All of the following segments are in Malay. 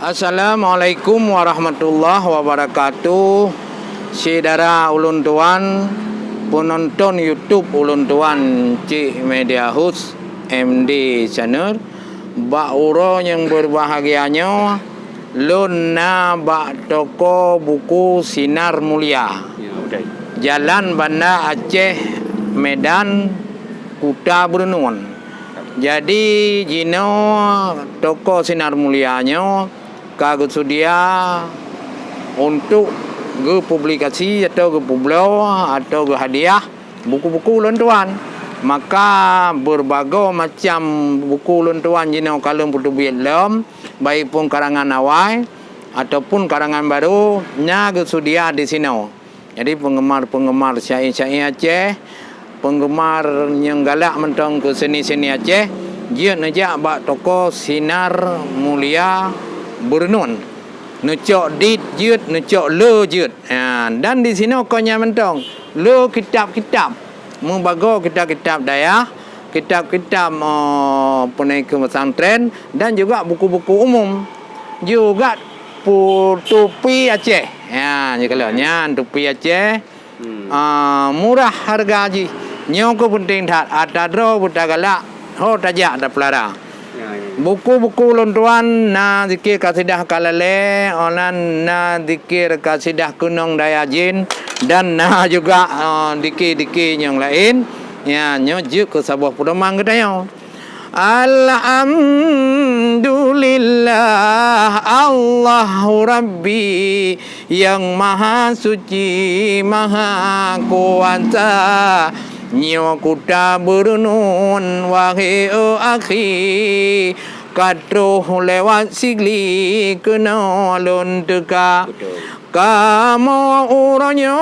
Assalamualaikum warahmatullahi wabarakatuh. Saudara ulun tuan, penonton YouTube ulun tuan Cik Media House MD Channel, bak uro yang berbahagianya, lun na bak toko buku Sinar Mulia. Jalan Banda Aceh, Medan, Kuta Bernun. Jadi jino toko Sinar Mulianya kagak sedia untuk ke publikasi atau ke publio atau ke hadiah buku-buku ulun tuan. Maka berbagai macam buku ulun tuan jino kalung putu bilam, baik pun karangan awal ataupun karangan baru nya ke sedia di sini. Jadi penggemar-penggemar syair-syair Aceh, penggemar yang galak mentong ke seni-seni Aceh, dia nejak bak toko Sinar Mulia Bernun. Necok dit jut, necok le jut. Dan di sini konya mentong le kitab-kitab. Membago kitab-kitab daya, kitab-kitab peneka pesantren dan juga buku-buku umum. Juga tupi Aceh. Ya, kalau nyan tupi Aceh murah harga ji. Nyo ko penting that ada dro buta galak ho tajak da pelara. Buku-buku ulun tuan na zikir kasidah kalale, onan na zikir kasidah kunong daya jin dan na juga dikir-dikir yang lain. Ya, nyo juk ke sebuah pedomang kedayo. Alhamdulillah Allahu Rabbi yang maha suci maha kuasa. Nyo kuta bernun wahai akhi kadroh lewat sigli kena lon teka kamu uronyo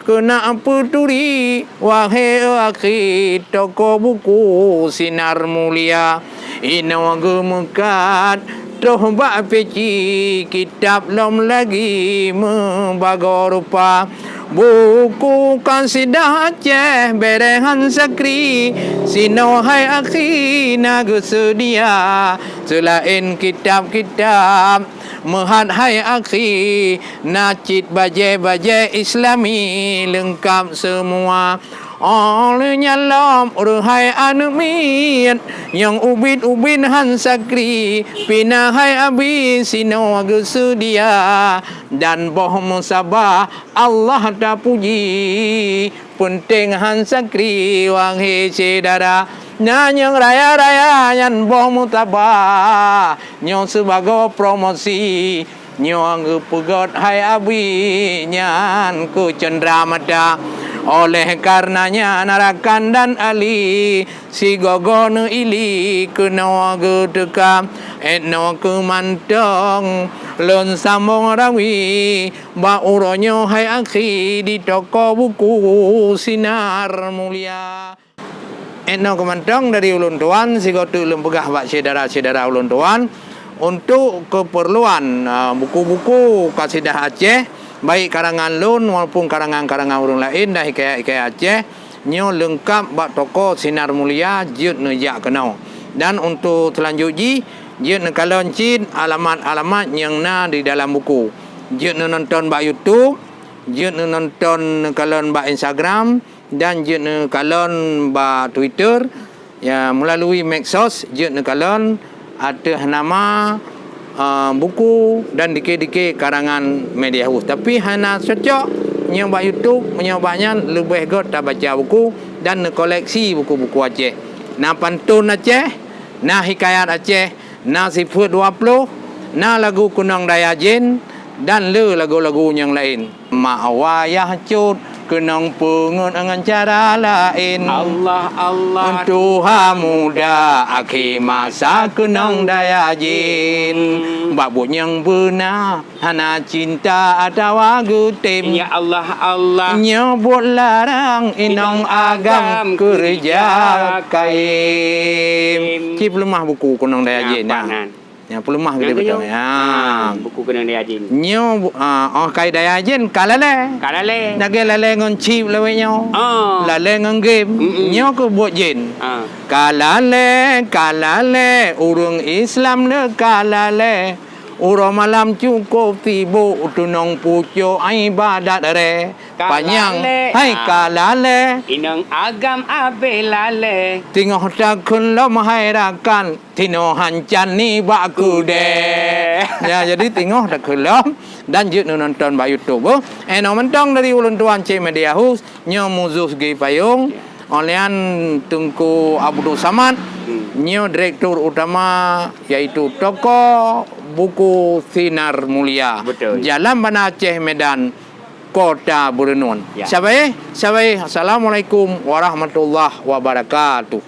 kena peduli wahai akhi toko buku Sinar Mulia ino gemekat toh bak peci kitab lom lagi membago rupa buku kasidah Aceh berehan sakri sino hai akhi nagu sedia selain kitab-kitab mehat hai akhi nacit baje-baje Islami lengkap semua olehnya lam urhai anumin yang ubin-ubin han sakri pinahai abi sino agus sedia dan boh musabah Allah tak puji penting han sakri wahai saudara nyanyang raya-raya nyan boh mutabah nyo sebagai promosi nyo pegot hai abi nyan ku cendera mata. Oleh karenanya narakan dan ali si gogono ili kena gedeka etno kemantong lon sambung rawi ba uronyo hai akhi di toko buku Sinar Mulia. Etno kemantong dari ulun tuan si gotu ulun pegah bak saudara-saudara ulun tuan untuk keperluan buku-buku kasidah Aceh baik karangan lun maupun karangan-karangan orang lain dah hikayat-hikayat Aceh nyo lengkap bak toko Sinar Mulia jut nejak kenau. Dan untuk selanjutnya jut nekalon cin alamat-alamat yang na di dalam buku. Jut nonton bak YouTube, jut nonton nekalon bak Instagram dan jut nekalon bak Twitter ya melalui medsos jut nekalon ada nama buku dan dikit-dikit karangan Media House. Tapi hana cocok nyoba YouTube menyobanya lebih god tak baca buku dan koleksi buku-buku Aceh. Na pantun Aceh, na hikayat Aceh, na sifat 20, na lagu kunang daya jin dan lagu-lagu yang lain. Ma'awayah cut kenang pengen dengan cara lain Allah Tuhan muda akhi masa kenang daya jin babut yang benar hana cinta atau gutim ya Allah nyebut larang inong agam kerja kaim cip lemah buku kenang daya jin ya pelemah kita betul ya buku kena dia jin nyo kai daya jin kalale nage lale ngon chip lewe nyo lale ngon game nyo ko buat jin kalale urung Islam le kalale Ura malam cukup tibu tunong pucuk ibadat re. Panjang hai kalale. Inang agam abelale. Tengok takun lo mahirakan tino hancan ni baku de. Ya jadi tengok takun lo dan jut nonton ba YouTube. Eno mentong dari ulun tuan Cik Media House nyo muzus gi payung. Olean Tungku Abdul Samad nyo direktur utama yaitu toko buku Sinar Mulia. Betul. Jalan Banda Aceh Medan Kota Burnun. Ya. Assalamualaikum warahmatullahi wabarakatuh.